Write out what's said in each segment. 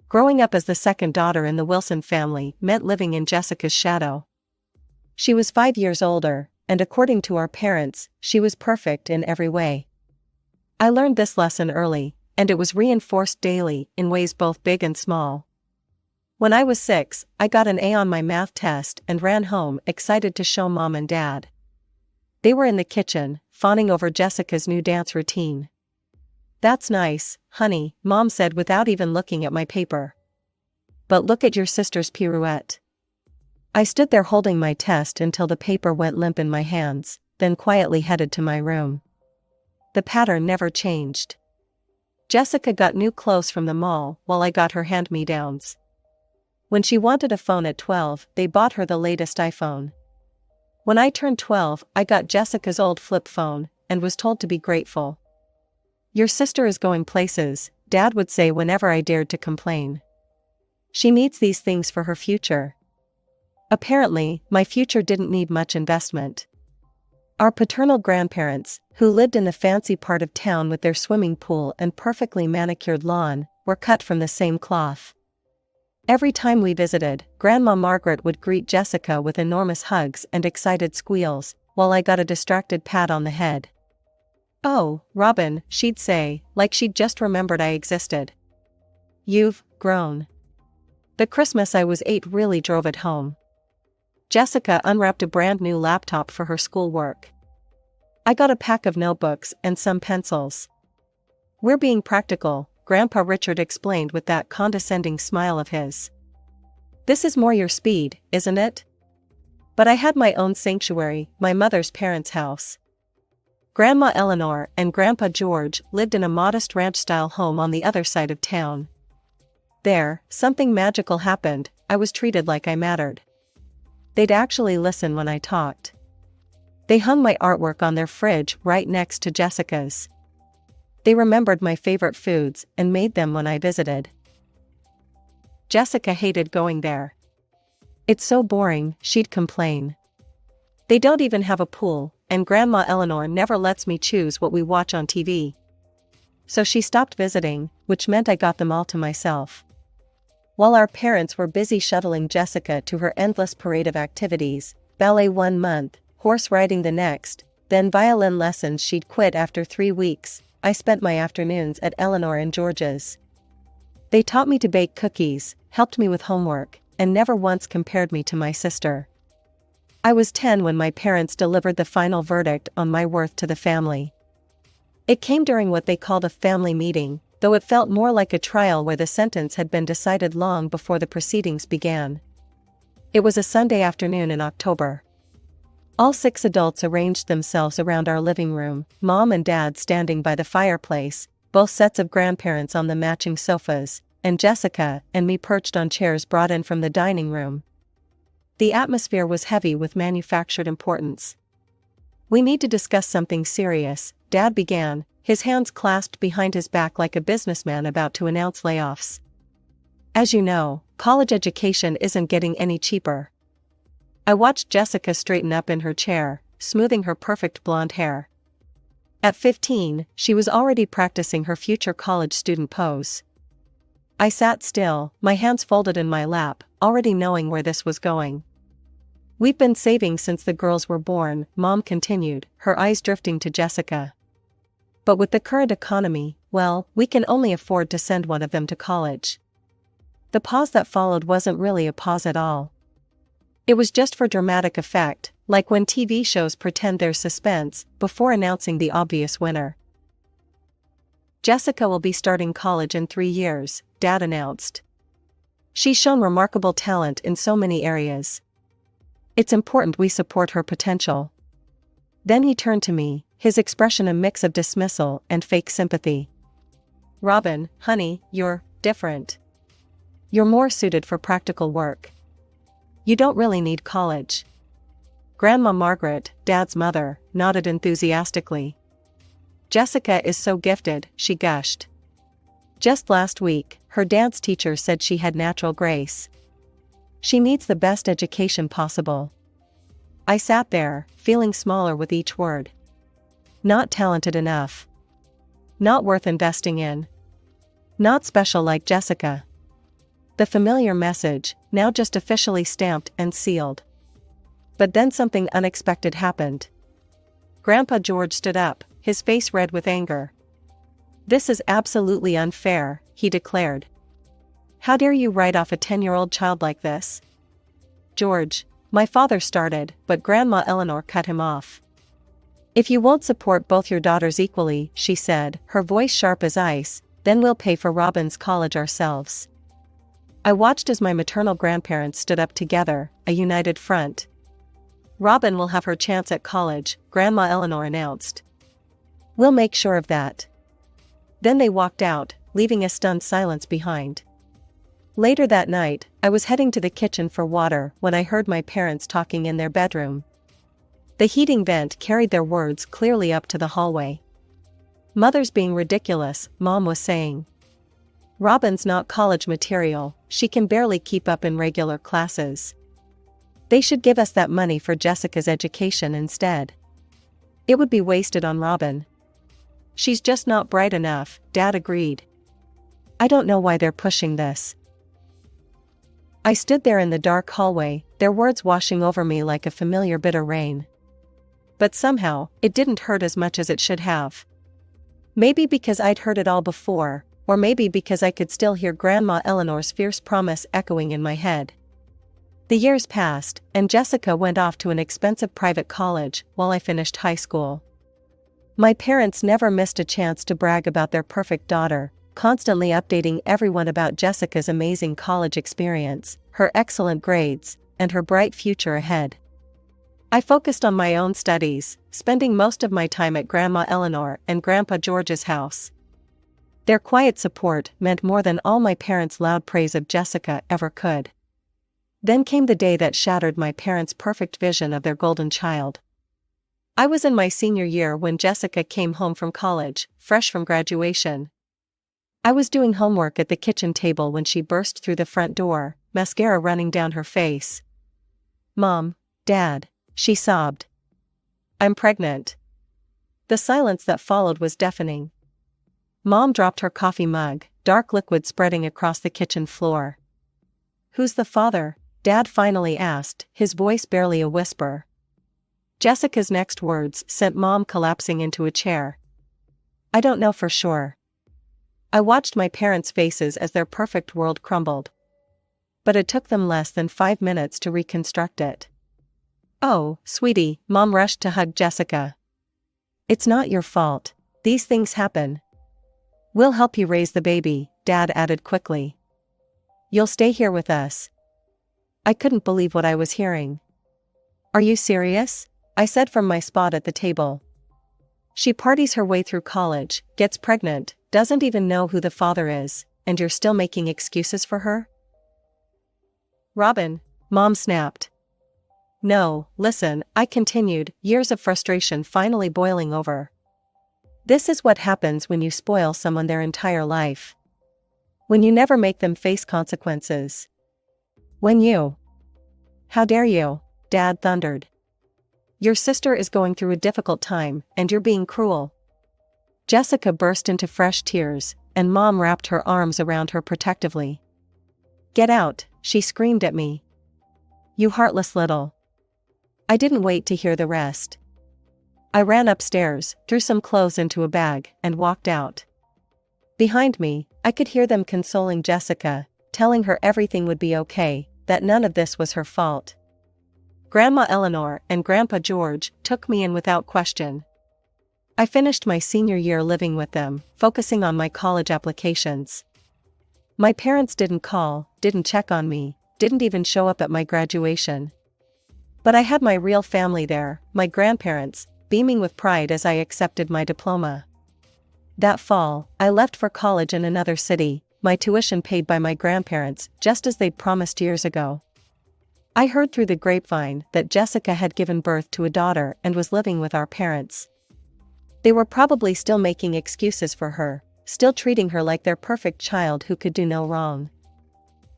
Growing up as the second daughter in the Wilson family meant living in Jessica's shadow. She was 5 years older, and according to our parents, she was perfect in every way. I learned this lesson early, and it was reinforced daily in ways both big and small. When I was 6, I got an A on my math test and ran home excited to show Mom and Dad. They were in the kitchen, fawning over Jessica's new dance routine. "That's nice, honey," Mom said without even looking at my paper. "But look at your sister's pirouette." I stood there holding my test until the paper went limp in my hands, then quietly headed to my room. The pattern never changed. Jessica got new clothes from the mall while I got her hand-me-downs. When she wanted a phone at 12, they bought her the latest iPhone. When I turned 12, I got Jessica's old flip phone, and was told to be grateful. "Your sister is going places," Dad would say whenever I dared to complain. "She needs these things for her future." Apparently, my future didn't need much investment. Our paternal grandparents, who lived in the fancy part of town with their swimming pool and perfectly manicured lawn, were cut from the same cloth. Every time we visited, Grandma Margaret would greet Jessica with enormous hugs and excited squeals, while I got a distracted pat on the head. "Oh, Robin," she'd say, like she'd just remembered I existed. "You've grown." The Christmas I was 8 really drove it home. Jessica unwrapped a brand new laptop for her schoolwork. I got a pack of notebooks and some pencils. "We're being practical," Grandpa Richard explained with that condescending smile of his. "This is more your speed, isn't it?" But I had my own sanctuary, my mother's parents' house. Grandma Eleanor and Grandpa George lived in a modest ranch-style home on the other side of town. There, something magical happened. I was treated like I mattered. They'd actually listen when I talked. They hung my artwork on their fridge right next to Jessica's. They remembered my favorite foods and made them when I visited. Jessica hated going there. "It's so boring," she'd complain. "They don't even have a pool, and Grandma Eleanor never lets me choose what we watch on TV." So she stopped visiting, which meant I got them all to myself. While our parents were busy shuttling Jessica to her endless parade of activities, ballet 1 month, horse riding the next, then violin lessons she'd quit after 3 weeks, I spent my afternoons at Eleanor and George's. They taught me to bake cookies, helped me with homework, and never once compared me to my sister. I was 10 when my parents delivered the final verdict on my worth to the family. It came during what they called a family meeting, though it felt more like a trial where the sentence had been decided long before the proceedings began. It was a Sunday afternoon in October. All 6 adults arranged themselves around our living room, Mom and Dad standing by the fireplace, both sets of grandparents on the matching sofas, and Jessica and me perched on chairs brought in from the dining room. The atmosphere was heavy with manufactured importance. "We need to discuss something serious," Dad began, his hands clasped behind his back like a businessman about to announce layoffs. "As you know, college education isn't getting any cheaper." I watched Jessica straighten up in her chair, smoothing her perfect blonde hair. At 15, she was already practicing her future college student pose. I sat still, my hands folded in my lap, already knowing where this was going. "We've been saving since the girls were born," Mom continued, her eyes drifting to Jessica. "But with the current economy, well, we can only afford to send one of them to college." The pause that followed wasn't really a pause at all. It was just for dramatic effect, like when TV shows pretend there's suspense before announcing the obvious winner. "Jessica will be starting college in 3 years," Dad announced. "She's shown remarkable talent in so many areas. It's important we support her potential." Then he turned to me, his expression a mix of dismissal and fake sympathy. "Robin, honey, you're different. You're more suited for practical work. You don't really need college." Grandma Margaret, Dad's mother, nodded enthusiastically. "Jessica is so gifted," she gushed. "Just last week, her dance teacher said she had natural grace. She needs the best education possible." I sat there, feeling smaller with each word. Not talented enough. Not worth investing in. Not special like Jessica. The familiar message, now just officially stamped and sealed. But then something unexpected happened. Grandpa George stood up, his face red with anger. "This is absolutely unfair," he declared. "How dare you write off a 10-year-old child like this?" "George," my father started, but Grandma Eleanor cut him off. "If you won't support both your daughters equally," she said, her voice sharp as ice, "then we'll pay for Robin's college ourselves." I watched as my maternal grandparents stood up together, a united front. "Robin will have her chance at college," Grandma Eleanor announced. "We'll make sure of that." Then they walked out, leaving a stunned silence behind. Later that night, I was heading to the kitchen for water when I heard my parents talking in their bedroom. The heating vent carried their words clearly up to the hallway. "Mother's being ridiculous," Mom was saying. "Robin's not college material, she can barely keep up in regular classes. They should give us that money for Jessica's education instead. It would be wasted on Robin." "She's just not bright enough," Dad agreed. "I don't know why they're pushing this." I stood there in the dark hallway, their words washing over me like a familiar bitter rain. But somehow, it didn't hurt as much as it should have. Maybe because I'd heard it all before, or maybe because I could still hear Grandma Eleanor's fierce promise echoing in my head. The years passed, and Jessica went off to an expensive private college while I finished high school. My parents never missed a chance to brag about their perfect daughter, constantly updating everyone about Jessica's amazing college experience, her excellent grades, and her bright future ahead. I focused on my own studies, spending most of my time at Grandma Eleanor and Grandpa George's house. Their quiet support meant more than all my parents' loud praise of Jessica ever could. Then came the day that shattered my parents' perfect vision of their golden child. I was in my senior year when Jessica came home from college, fresh from graduation. I was doing homework at the kitchen table when she burst through the front door, mascara running down her face. "Mom, Dad," she sobbed. "I'm pregnant." The silence that followed was deafening. Mom dropped her coffee mug, dark liquid spreading across the kitchen floor. "Who's the father?" Dad finally asked, his voice barely a whisper. Jessica's next words sent Mom collapsing into a chair. "I don't know for sure." I watched my parents' faces as their perfect world crumbled. But it took them less than 5 minutes to reconstruct it. "Oh, sweetie," Mom rushed to hug Jessica. "It's not your fault. These things happen. We'll help you raise the baby," Dad added quickly. "You'll stay here with us." I couldn't believe what I was hearing. "Are you serious?" I said from my spot at the table. "She parties her way through college, gets pregnant, doesn't even know who the father is, and you're still making excuses for her?" "Robin," Mom snapped. "No, listen," I continued, years of frustration finally boiling over. "This is what happens when you spoil someone their entire life. When you never make them face consequences. When you—" "How dare you?" Dad thundered. "Your sister is going through a difficult time, and you're being cruel." Jessica burst into fresh tears, and Mom wrapped her arms around her protectively. "Get out," she screamed at me. "You heartless little—" I didn't wait to hear the rest. I ran upstairs, threw some clothes into a bag, and walked out. Behind me, I could hear them consoling Jessica, telling her everything would be okay, that none of this was her fault. Grandma Eleanor and Grandpa George took me in without question. I finished my senior year living with them, focusing on my college applications. My parents didn't call, didn't check on me, didn't even show up at my graduation. But I had my real family there, my grandparents, beaming with pride as I accepted my diploma. That fall, I left for college in another city, my tuition paid by my grandparents, just as they'd promised years ago. I heard through the grapevine that Jessica had given birth to a daughter and was living with our parents. They were probably still making excuses for her, still treating her like their perfect child who could do no wrong.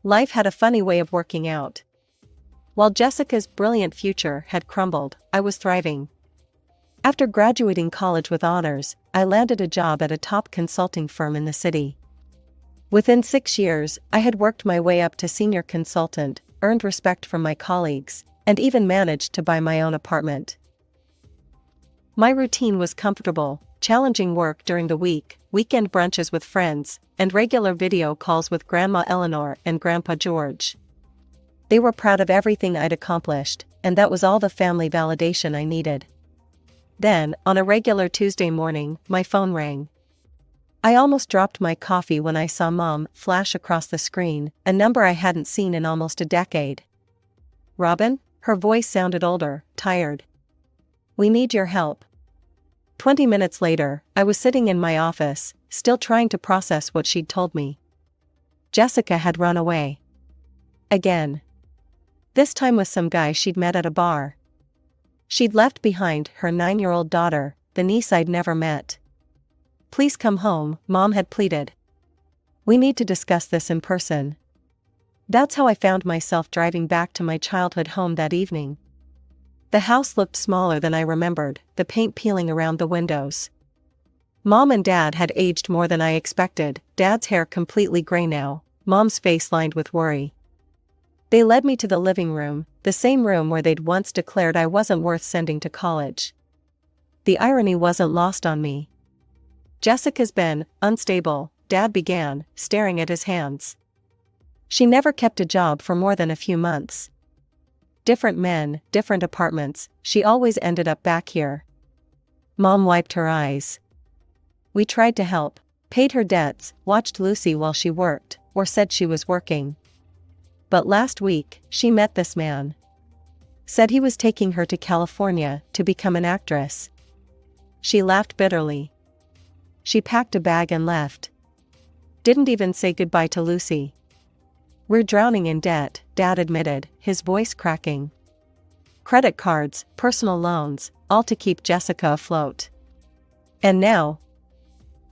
Life had a funny way of working out. While Jessica's brilliant future had crumbled, I was thriving. After graduating college with honors, I landed a job at a top consulting firm in the city. Within 6 years, I had worked my way up to senior consultant, earned respect from my colleagues, and even managed to buy my own apartment. My routine was comfortable, challenging work during the week, weekend brunches with friends, and regular video calls with Grandma Eleanor and Grandpa George. They were proud of everything I'd accomplished, and that was all the family validation I needed. Then, on a regular Tuesday morning, my phone rang. I almost dropped my coffee when I saw Mom flash across the screen, a number I hadn't seen in almost a decade. "Robin?" Her voice sounded older, tired. "We need your help." 20 minutes later, I was sitting in my office, still trying to process what she'd told me. Jessica had run away. Again. This time with some guy she'd met at a bar. She'd left behind her 9-year-old daughter, the niece I'd never met. "Please come home," Mom had pleaded. "We need to discuss this in person." That's how I found myself driving back to my childhood home that evening. The house looked smaller than I remembered, the paint peeling around the windows. Mom and Dad had aged more than I expected, Dad's hair completely gray now, Mom's face lined with worry. They led me to the living room, the same room where they'd once declared I wasn't worth sending to college. The irony wasn't lost on me. "Jessica's been unstable," Dad began, staring at his hands. "She never kept a job for more than a few months. Different men, different apartments, she always ended up back here." Mom wiped her eyes. "We tried to help, paid her debts, watched Lucy while she worked, or said she was working. But last week, she met this man. Said he was taking her to California to become an actress." She laughed bitterly. "She packed a bag and left. Didn't even say goodbye to Lucy." "We're drowning in debt," Dad admitted, his voice cracking. "Credit cards, personal loans, all to keep Jessica afloat. And now?"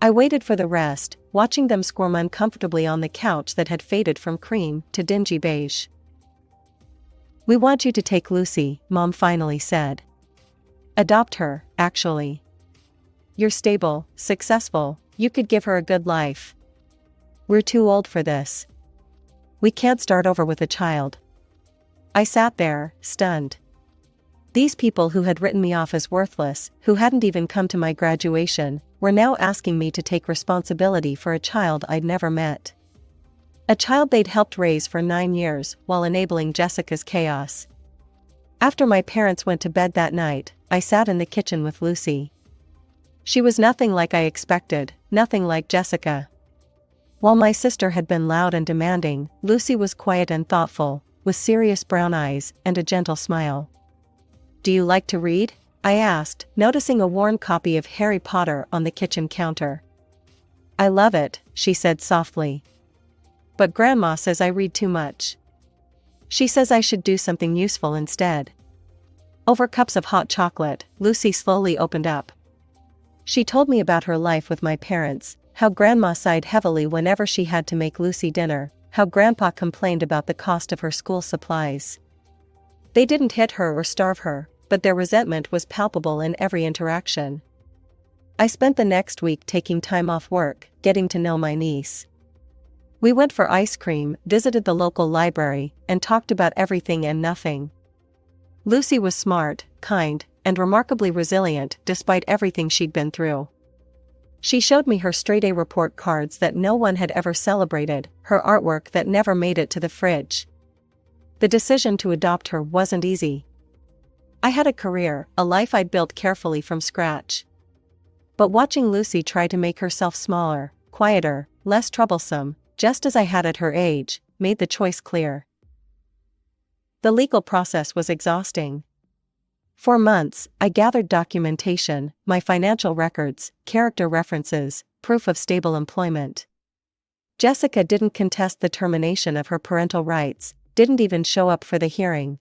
I waited for the rest, watching them squirm uncomfortably on the couch that had faded from cream to dingy beige. "We want you to take Lucy," Mom finally said. "Adopt her, actually. You're stable, successful, you could give her a good life. We're too old for this. We can't start over with a child." I sat there, stunned. These people who had written me off as worthless, who hadn't even come to my graduation, were now asking me to take responsibility for a child I'd never met. A child they'd helped raise for 9 years while enabling Jessica's chaos. After my parents went to bed that night, I sat in the kitchen with Lucy. She was nothing like I expected, nothing like Jessica. While my sister had been loud and demanding, Lucy was quiet and thoughtful, with serious brown eyes and a gentle smile. "Do you like to read?" I asked, noticing a worn copy of Harry Potter on the kitchen counter. "I love it," she said softly. "But Grandma says I read too much. She says I should do something useful instead." Over cups of hot chocolate, Lucy slowly opened up. She told me about her life with my parents, how Grandma sighed heavily whenever she had to make Lucy dinner, how Grandpa complained about the cost of her school supplies. They didn't hit her or starve her, but their resentment was palpable in every interaction. I spent the next week taking time off work, getting to know my niece. We went for ice cream, visited the local library, and talked about everything and nothing. Lucy was smart, kind, and remarkably resilient despite everything she'd been through. She showed me her straight-A report cards that no one had ever celebrated, her artwork that never made it to the fridge. The decision to adopt her wasn't easy. I had a career, a life I'd built carefully from scratch. But watching Lucy try to make herself smaller, quieter, less troublesome, just as I had at her age, made the choice clear. The legal process was exhausting. For months, I gathered documentation, my financial records, character references, proof of stable employment. Jessica didn't contest the termination of her parental rights, didn't even show up for the hearing.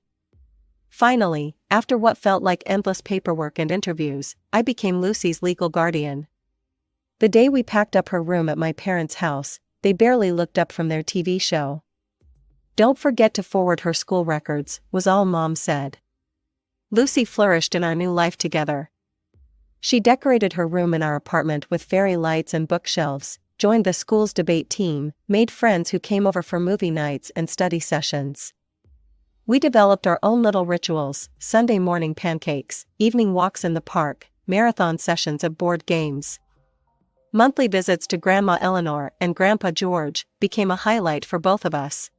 Finally, after what felt like endless paperwork and interviews, I became Lucy's legal guardian. The day we packed up her room at my parents' house, they barely looked up from their TV show. "Don't forget to forward her school records," was all Mom said. Lucy flourished in our new life together. She decorated her room in our apartment with fairy lights and bookshelves, joined the school's debate team, made friends who came over for movie nights and study sessions. We developed our own little rituals: Sunday morning pancakes, evening walks in the park, marathon sessions of board games. Monthly visits to Grandma Eleanor and Grandpa George became a highlight for both of us.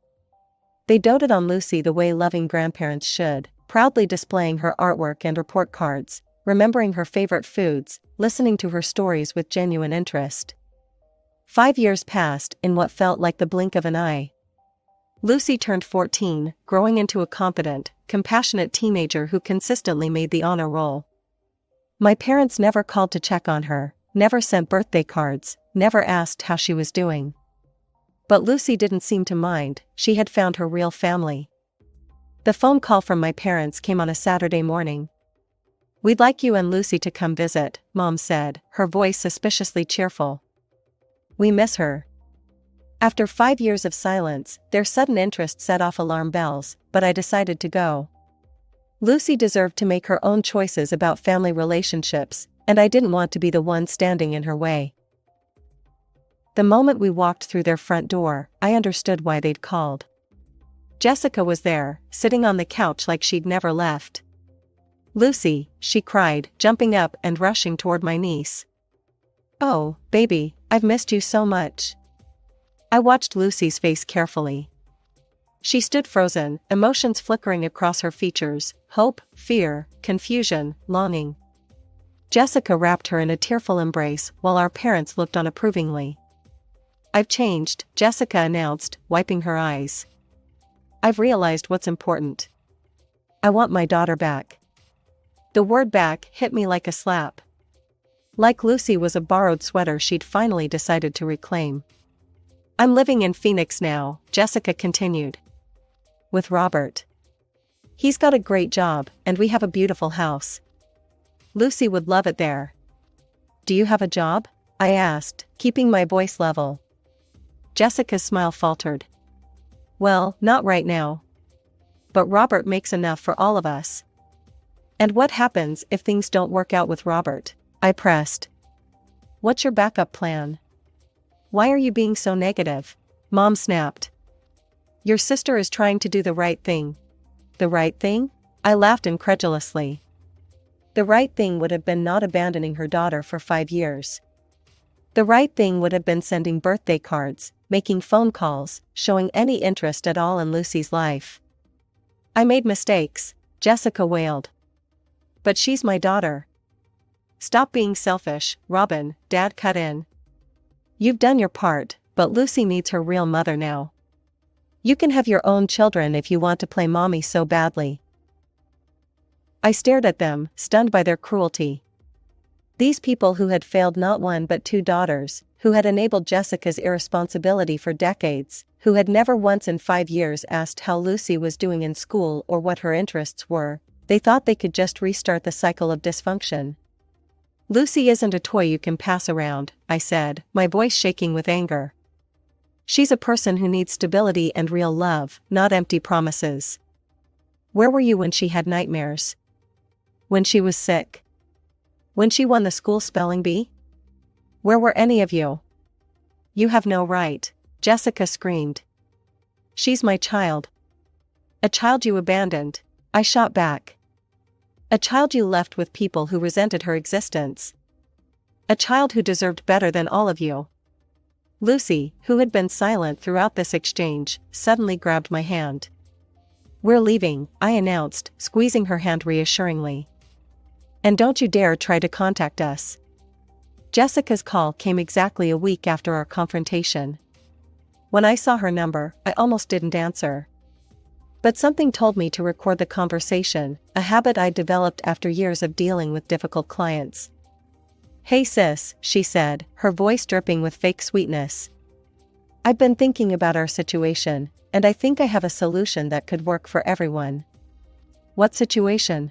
They doted on Lucy the way loving grandparents should, proudly displaying her artwork and report cards, remembering her favorite foods, listening to her stories with genuine interest. 5 years passed in what felt like the blink of an eye. Lucy turned 14, growing into a confident, compassionate teenager who consistently made the honor roll. My parents never called to check on her, never sent birthday cards, never asked how she was doing. But Lucy didn't seem to mind. She had found her real family. The phone call from my parents came on a Saturday morning. "We'd like you and Lucy to come visit," Mom said, her voice suspiciously cheerful. "We miss her." After 5 years of silence, their sudden interest set off alarm bells, but I decided to go. Lucy deserved to make her own choices about family relationships, and I didn't want to be the one standing in her way. The moment we walked through their front door, I understood why they'd called. Jessica was there, sitting on the couch like she'd never left. "Lucy," she cried, jumping up and rushing toward my niece. "Oh, baby, I've missed you so much." I watched Lucy's face carefully. She stood frozen, emotions flickering across her features: hope, fear, confusion, longing. Jessica wrapped her in a tearful embrace while our parents looked on approvingly. "I've changed," Jessica announced, wiping her eyes. "I've realized what's important. I want my daughter back." The word "back" hit me like a slap. Like Lucy was a borrowed sweater she'd finally decided to reclaim. "I'm living in Phoenix now," Jessica continued. "With Robert. He's got a great job, and we have a beautiful house. Lucy would love it there." "Do you have a job?" I asked, keeping my voice level. Jessica's smile faltered. "Well, not right now. But Robert makes enough for all of us." "And what happens if things don't work out with Robert?" I pressed. "What's your backup plan?" "Why are you being so negative?" Mom snapped. "Your sister is trying to do the right thing." "The right thing?" I laughed incredulously. The right thing would have been not abandoning her daughter for 5 years. The right thing would have been sending birthday cards, making phone calls, showing any interest at all in Lucy's life. "I made mistakes," Jessica wailed. "But she's my daughter." "Stop being selfish, Robin," Dad cut in. "You've done your part, but Lucy needs her real mother now. You can have your own children if you want to play mommy so badly." I stared at them, stunned by their cruelty. These people who had failed not one but 2 daughters, who had enabled Jessica's irresponsibility for decades, who had never once in 5 years asked how Lucy was doing in school or what her interests were, they thought they could just restart the cycle of dysfunction. "Lucy isn't a toy you can pass around," I said, my voice shaking with anger. "She's a person who needs stability and real love, not empty promises." "Where were you when she had nightmares? When she was sick? When she won the school spelling bee? Where were any of you?" "You have no right," Jessica screamed. "She's my child." "A child you abandoned," I shot back. "A child you left with people who resented her existence. A child who deserved better than all of you." Lucy, who had been silent throughout this exchange, suddenly grabbed my hand. "We're leaving," I announced, squeezing her hand reassuringly. "And don't you dare try to contact us." Jessica's call came exactly a week after our confrontation. When I saw her number, I almost didn't answer. But something told me to record the conversation, a habit I'd developed after years of dealing with difficult clients. "Hey sis," she said, her voice dripping with fake sweetness. "I've been thinking about our situation, and I think I have a solution that could work for everyone." "What situation?"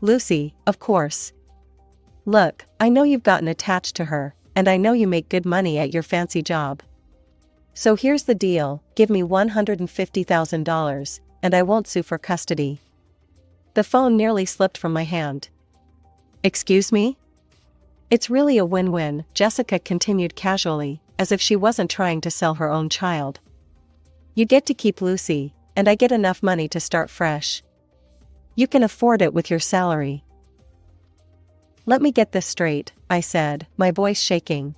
"Lucy, of course. Look, I know you've gotten attached to her, and I know you make good money at your fancy job. So here's the deal: give me $150,000, and I won't sue for custody." The phone nearly slipped from my hand. "Excuse me?" "It's really a win-win," Jessica continued casually. as if she wasn't trying to sell her own child. You get to keep Lucy, and I get enough money to start fresh. You can afford it with your salary. Let me get this straight, I said, my voice shaking.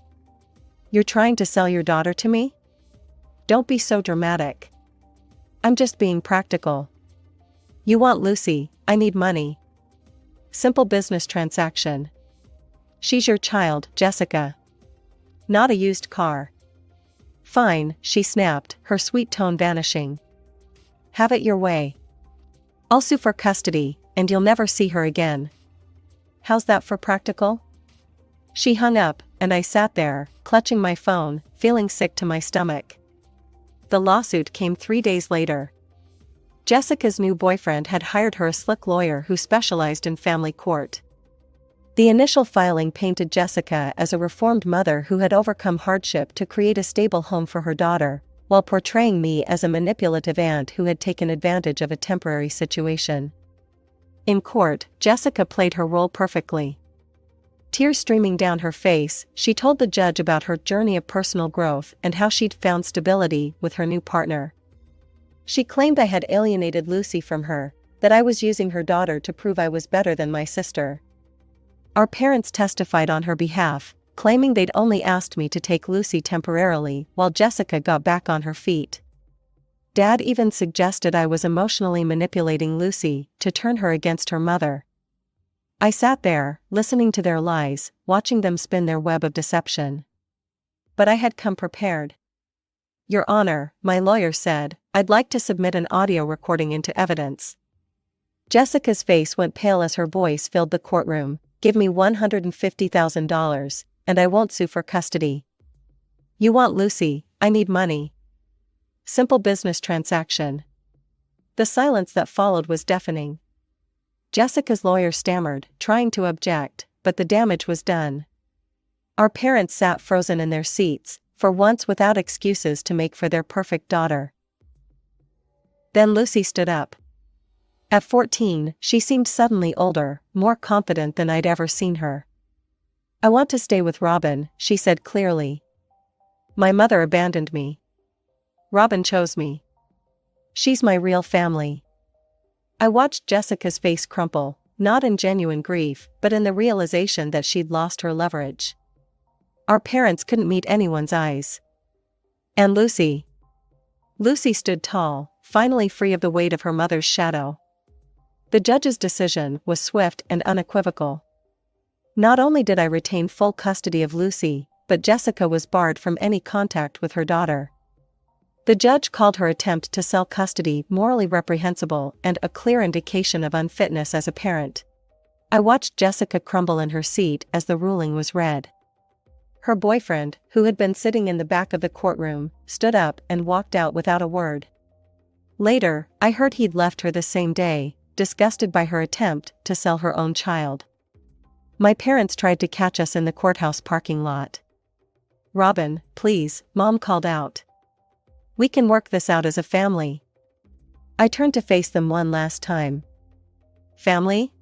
You're trying to sell your daughter to me? Don't be so dramatic. I'm just being practical. You want Lucy, I need money. Simple business transaction. She's your child, Jessica. Not a used car. Fine, she snapped, her sweet tone vanishing. Have it your way. I'll sue for custody, and you'll never see her again. How's that for practical? She hung up, and I sat there, clutching my phone, feeling sick to my stomach. The lawsuit came 3 days later. Jessica's new boyfriend had hired her a slick lawyer who specialized in family court. The initial filing painted Jessica as a reformed mother who had overcome hardship to create a stable home for her daughter, while portraying me as a manipulative aunt who had taken advantage of a temporary situation. In court, Jessica played her role perfectly. Tears streaming down her face, she told the judge about her journey of personal growth and how she'd found stability with her new partner. She claimed I had alienated Lucy from her, that I was using her daughter to prove I was better than my sister. Our parents testified on her behalf, claiming they'd only asked me to take Lucy temporarily while Jessica got back on her feet. Dad even suggested I was emotionally manipulating Lucy to turn her against her mother. I sat there, listening to their lies, watching them spin their web of deception. But I had come prepared. Your Honor, my lawyer said, I'd like to submit an audio recording into evidence. Jessica's face went pale as her voice filled the courtroom. Give me $150,000, and I won't sue for custody. You want Lucy, I need money. Simple business transaction. The silence that followed was deafening. Jessica's lawyer stammered, trying to object, but the damage was done. Our parents sat frozen in their seats, for once without excuses to make for their perfect daughter. Then Lucy stood up. At 14, she seemed suddenly older, more confident than I'd ever seen her. I want to stay with Robin, she said clearly. My mother abandoned me. Robin chose me. She's my real family. I watched Jessica's face crumple, not in genuine grief, but in the realization that she'd lost her leverage. Our parents couldn't meet anyone's eyes. And Lucy? Lucy stood tall, finally free of the weight of her mother's shadow. The judge's decision was swift and unequivocal. Not only did I retain full custody of Lucy, but Jessica was barred from any contact with her daughter. The judge called her attempt to sell custody morally reprehensible and a clear indication of unfitness as a parent. I watched Jessica crumble in her seat as the ruling was read. Her boyfriend, who had been sitting in the back of the courtroom, stood up and walked out without a word. Later, I heard he'd left her the same day, disgusted by her attempt to sell her own child. My parents tried to catch us in the courthouse parking lot. Robin, please, Mom called out. We can work this out as a family. I turned to face them one last time. Family?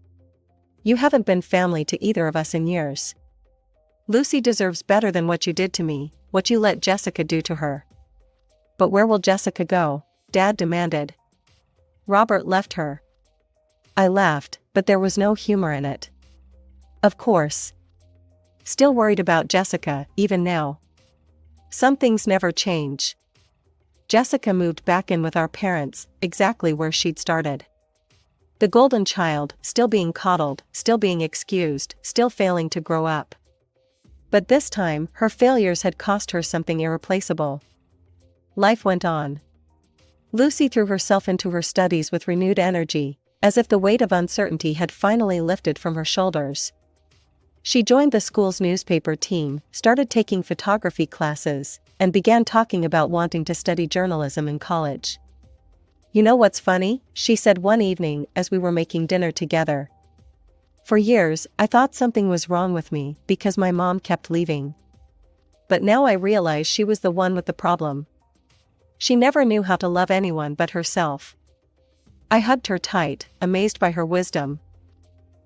You haven't been family to either of us in years. Lucy deserves better than what you did to me, what you let Jessica do to her. But where will Jessica go? Dad demanded. Robert left her. I laughed, but there was no humor in it. Of course. Still worried about Jessica, even now. Some things never change. Jessica moved back in with our parents, exactly where she'd started. The golden child, still being coddled, still being excused, still failing to grow up. But this time, her failures had cost her something irreplaceable. Life went on. Lucy threw herself into her studies with renewed energy, as if the weight of uncertainty had finally lifted from her shoulders. She joined the school's newspaper team, started taking photography classes, and began talking about wanting to study journalism in college. You know what's funny? She said one evening as we were making dinner together. For years, I thought something was wrong with me because my mom kept leaving. But now I realize she was the one with the problem. She never knew how to love anyone but herself. I hugged her tight, amazed by her wisdom.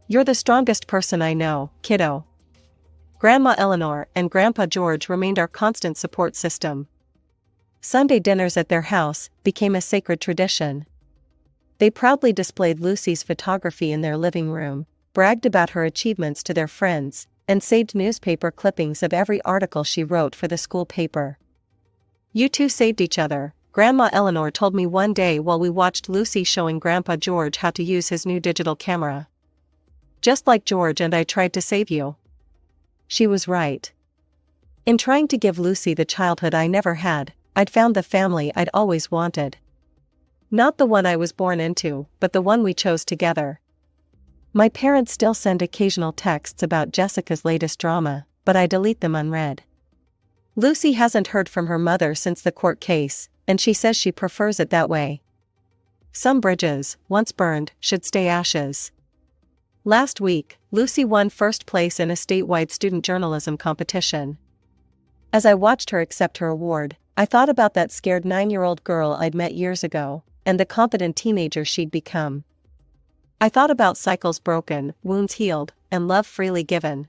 You're the strongest person I know, kiddo. Grandma Eleanor and Grandpa George remained our constant support system. Sunday dinners at their house became a sacred tradition. They proudly displayed Lucy's photography in their living room, bragged about her achievements to their friends, and saved newspaper clippings of every article she wrote for the school paper. "You two saved each other," Grandma Eleanor told me one day while we watched Lucy showing Grandpa George how to use his new digital camera. "Just like George and I tried to save you." She was right. In trying to give Lucy the childhood I never had, I'd found the family I'd always wanted. Not the one I was born into, but the one we chose together. My parents still send occasional texts about Jessica's latest drama, but I delete them unread. Lucy hasn't heard from her mother since the court case, and she says she prefers it that way. Some bridges, once burned, should stay ashes. Last week, Lucy won first place in a statewide student journalism competition. As I watched her accept her award, I thought about that scared 9-year-old girl I'd met years ago, and the confident teenager she'd become. I thought about cycles broken, wounds healed, and love freely given.